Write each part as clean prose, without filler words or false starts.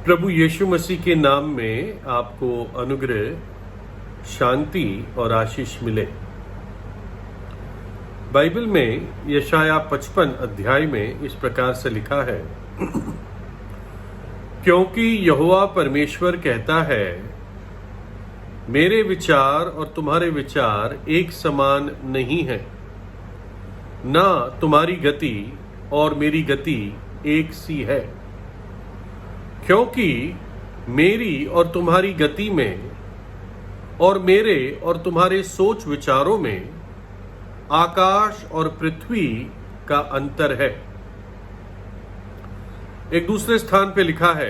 प्रभु यीशु मसीह के नाम में आपको अनुग्रह, शांति और आशीष मिले। बाइबल में यशाया 55 अध्याय में इस प्रकार से लिखा है, क्योंकि यहोवा परमेश्वर कहता है, मेरे विचार और तुम्हारे विचार एक समान नहीं है, ना तुम्हारी गति और मेरी गति एक सी है। क्योंकि मेरी और तुम्हारी गति में और मेरे और तुम्हारे सोच विचारों में आकाश और पृथ्वी का अंतर है। एक दूसरे स्थान पे लिखा है,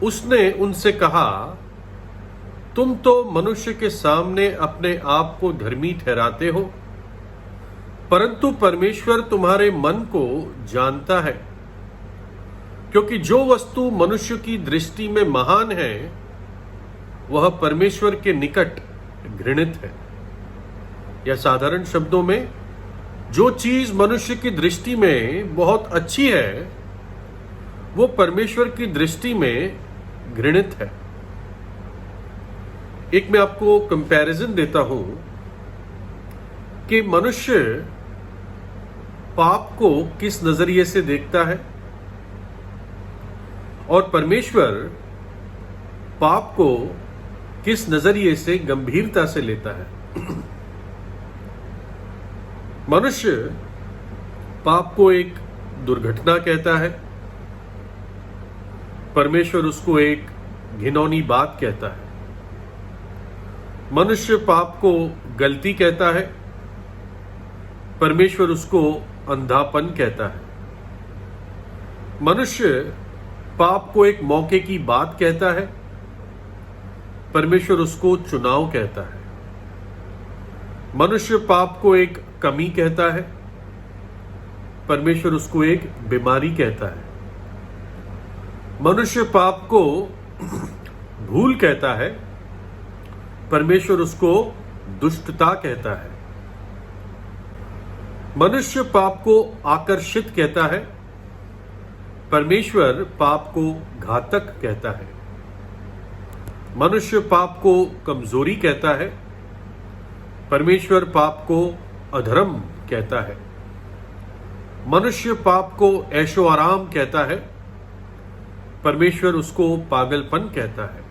उसने उनसे कहा, तुम तो मनुष्य के सामने अपने आप को धर्मी ठहराते हो, परंतु परमेश्वर तुम्हारे मन को जानता है, क्योंकि जो वस्तु मनुष्य की दृष्टि में महान है वह परमेश्वर के निकट घृणित है। या साधारण शब्दों में, जो चीज मनुष्य की दृष्टि में बहुत अच्छी है वो परमेश्वर की दृष्टि में घृणित है। एक मैं आपको कंपैरिजन देता हूं कि मनुष्य पाप को किस नजरिए से देखता है और परमेश्वर पाप को किस नजरिए से गंभीरता से लेता है। मनुष्य पाप को एक दुर्घटना कहता है, परमेश्वर उसको एक घिनौनी बात कहता है। मनुष्य पाप को गलती कहता है, परमेश्वर उसको अंधापन कहता है। मनुष्य पाप को एक मौके की बात कहता है, परमेश्वर उसको चुनाव कहता है। मनुष्य पाप को एक कमी कहता है, परमेश्वर उसको एक बीमारी कहता है। मनुष्य पाप को भूल कहता है, परमेश्वर उसको दुष्टता कहता है। मनुष्य पाप को आकर्षित कहता है, परमेश्वर पाप को घातक कहता है। मनुष्य पाप को कमजोरी कहता है, परमेश्वर पाप को अधर्म कहता है। मनुष्य पाप को ऐशो आराम कहता है, परमेश्वर उसको पागलपन कहता है।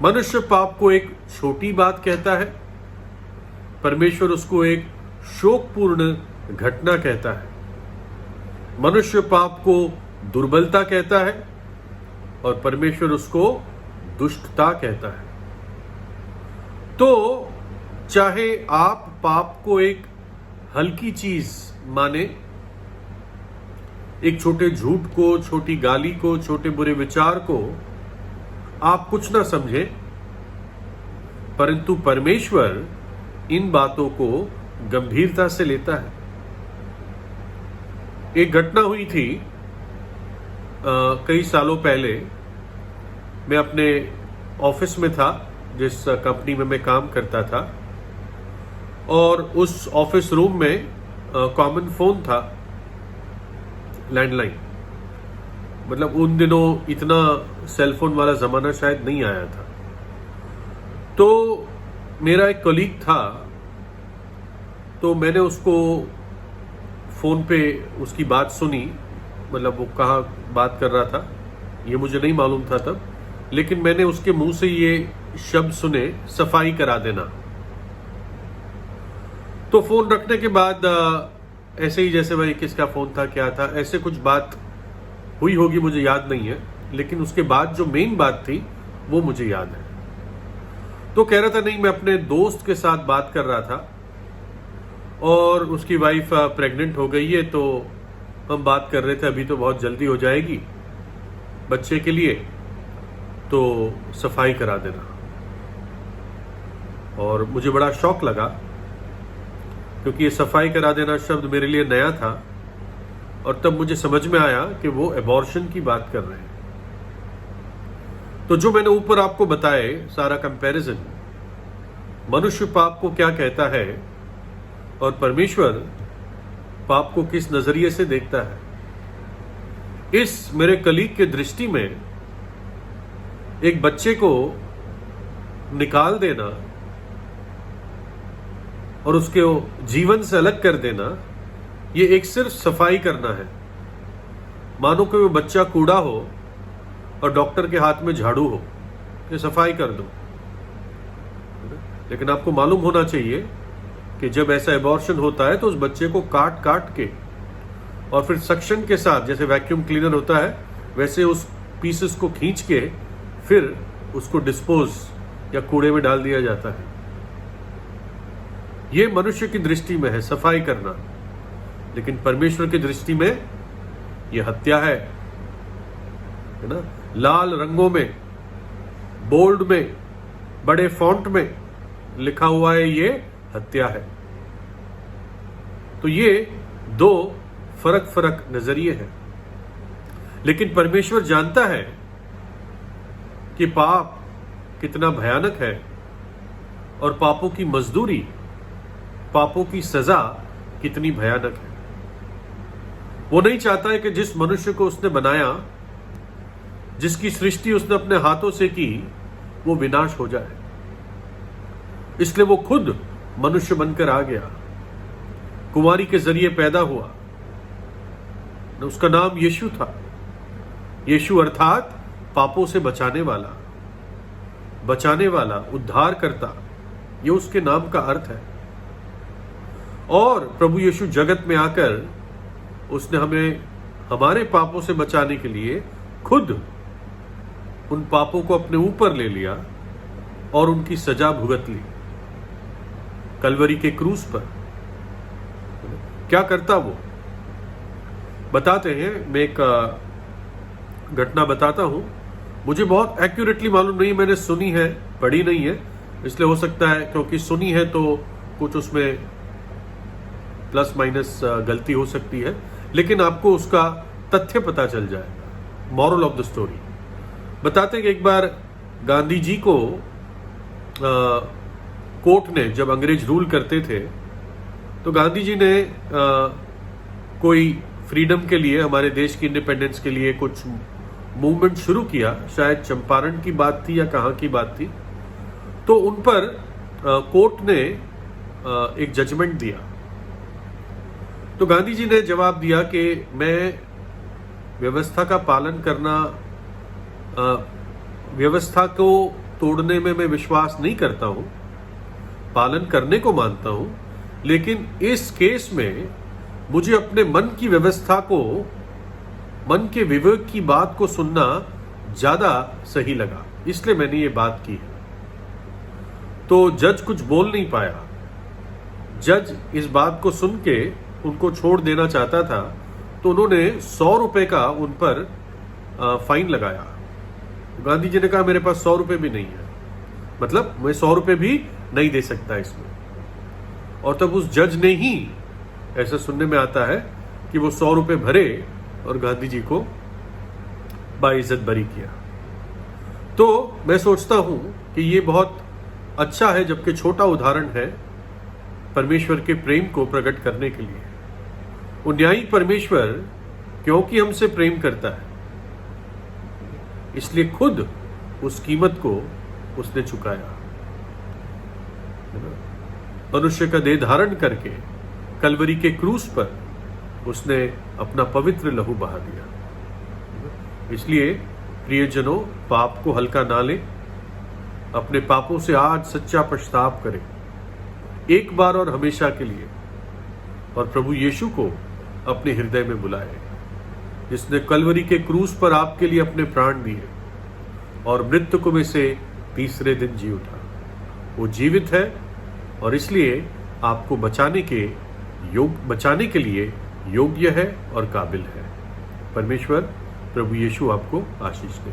मनुष्य पाप को एक छोटी बात कहता है, परमेश्वर उसको एक शोकपूर्ण घटना कहता है। मनुष्य पाप को दुर्बलता कहता है और परमेश्वर उसको दुष्टता कहता है। तो चाहे आप पाप को एक हल्की चीज माने, एक छोटे झूठ को, छोटी गाली को, छोटे बुरे विचार को आप कुछ ना समझे, परंतु परमेश्वर इन बातों को गंभीरता से लेता है। एक घटना हुई थी कई सालों पहले। मैं अपने ऑफिस में था, जिस कंपनी में मैं काम करता था, और उस ऑफिस रूम में कॉमन फोन था, लैंडलाइन। मतलब उन दिनों इतना सेलफोन वाला जमाना शायद नहीं आया था। तो मेरा एक कलीग था, तो मैंने उसको फोन पे उसकी बात सुनी। मतलब वो कहाँ बात कर रहा था ये मुझे नहीं मालूम था तब, लेकिन मैंने उसके मुंह से ये शब्द सुने, सफाई करा देना। तो फोन रखने के बाद ऐसे ही, जैसे भाई किसका फोन था, क्या था, ऐसे कुछ बात हुई होगी, मुझे याद नहीं है। लेकिन उसके बाद जो मेन बात थी वो मुझे याद है। तो कह रहा था, नहीं, मैं अपने दोस्त के साथ बात कर रहा था और उसकी वाइफ प्रेग्नेंट हो गई है, तो हम बात कर रहे थे, अभी तो बहुत जल्दी हो जाएगी बच्चे के लिए, तो सफाई करा देना। और मुझे बड़ा शौक लगा, क्योंकि ये सफाई करा देना शब्द मेरे लिए नया था, और तब मुझे समझ में आया कि वो एबॉर्शन की बात कर रहे हैं। तो जो मैंने ऊपर आपको बताए सारा कंपैरिजन, मनुष्य पाप को क्या कहता है और परमेश्वर पाप को किस नजरिए से देखता है, इस मेरे कलीग के दृष्टि में एक बच्चे को निकाल देना और उसके जीवन से अलग कर देना, ये एक सिर्फ सफाई करना है। मानो कि वो बच्चा कूड़ा हो और डॉक्टर के हाथ में झाड़ू हो कि सफाई कर दो। लेकिन आपको मालूम होना चाहिए कि जब ऐसा एबॉर्शन होता है तो उस बच्चे को काट काट के और फिर सक्शन के साथ, जैसे वैक्यूम क्लीनर होता है वैसे उस पीसेस को खींच के फिर उसको डिस्पोज या कूड़े में डाल दिया जाता है। यह मनुष्य की दृष्टि में है सफाई करना, लेकिन परमेश्वर की दृष्टि में यह हत्या है ना। लाल रंगों में, बोल्ड में, बड़े फॉन्ट में लिखा हुआ है ये हत्या है। तो ये दो फर्क फर्क नजरिए हैं, लेकिन परमेश्वर जानता है कि पाप कितना भयानक है और पापों की मजदूरी, पापों की सजा कितनी भयानक है। वो नहीं चाहता है कि जिस मनुष्य को उसने बनाया, जिसकी सृष्टि उसने अपने हाथों से की, वो विनाश हो जाए। इसलिए वो खुद मनुष्य बनकर आ गया, कुमारी के जरिए पैदा हुआ। उसका नाम यीशु था। यीशु अर्थात पापों से बचाने वाला, बचाने वाला, उद्धार करता, ये उसके नाम का अर्थ है। और प्रभु यीशु जगत में आकर उसने हमें हमारे पापों से बचाने के लिए खुद उन पापों को अपने ऊपर ले लिया और उनकी सजा भुगत ली कलवरी के क्रूस पर। क्या करता वो बताते हैं। मैं एक घटना बताता हूं, मुझे बहुत एक्यूरेटली मालूम नहीं, मैंने सुनी है, पढ़ी नहीं है, इसलिए हो सकता है क्योंकि सुनी है तो कुछ उसमें प्लस माइनस गलती हो सकती है, लेकिन आपको उसका तथ्य पता चल जाएगा। मॉरल ऑफ द स्टोरी बताते हैं कि एक बार गांधी जी को कोर्ट ने, जब अंग्रेज रूल करते थे, तो गांधी जी ने कोई फ्रीडम के लिए, हमारे देश की इंडिपेंडेंस के लिए कुछ मूवमेंट शुरू किया। शायद चंपारण की बात थी या कहाँ की बात थी। तो उन पर कोर्ट ने एक जजमेंट दिया। तो गांधी जी ने जवाब दिया कि मैं व्यवस्था का पालन करना, व्यवस्था को तोड़ने में मैं विश्वास नहीं करता हूं, पालन करने को मानता हूं, लेकिन इस केस में मुझे अपने मन की व्यवस्था को, मन के विवेक की बात को सुनना ज्यादा सही लगा, इसलिए मैंने ये बात की है। तो जज कुछ बोल नहीं पाया। जज इस बात को सुन के उनको छोड़ देना चाहता था, तो उन्होंने 100 रुपए का उन पर फाइन लगाया। गांधी जी ने कहा मेरे पास 100 रुपए भी नहीं है, मतलब मैं 100 रुपए भी नहीं दे सकता इसमें। और तब उस जज ने ही, ऐसा सुनने में आता है कि वो 100 रुपए भरे और गांधी जी को बाइज्जत बरी किया। तो मैं सोचता हूं कि ये बहुत अच्छा है, जबकि छोटा उदाहरण है परमेश्वर के प्रेम को प्रकट करने के लिए। वो न्यायी परमेश्वर क्योंकि हमसे प्रेम करता है, इसलिए खुद उस कीमत को उसने चुकाया। मनुष्य का देह धारण करके कलवरी के क्रूस पर उसने अपना पवित्र लहू बहा दिया। इसलिए प्रियजनों, पाप को हल्का ना लें, अपने पापों से आज सच्चा पछतावा करें एक बार और हमेशा के लिए, और प्रभु यीशु को अपने हृदय में बुलाए, जिसने कलवरी के क्रूस पर आपके लिए अपने प्राण दिए और मृत्यु में से तीसरे दिन जी उठा। वो जीवित है और इसलिए आपको बचाने के लिए योग्य है और काबिल है। परमेश्वर प्रभु यीशु आपको आशीष दे।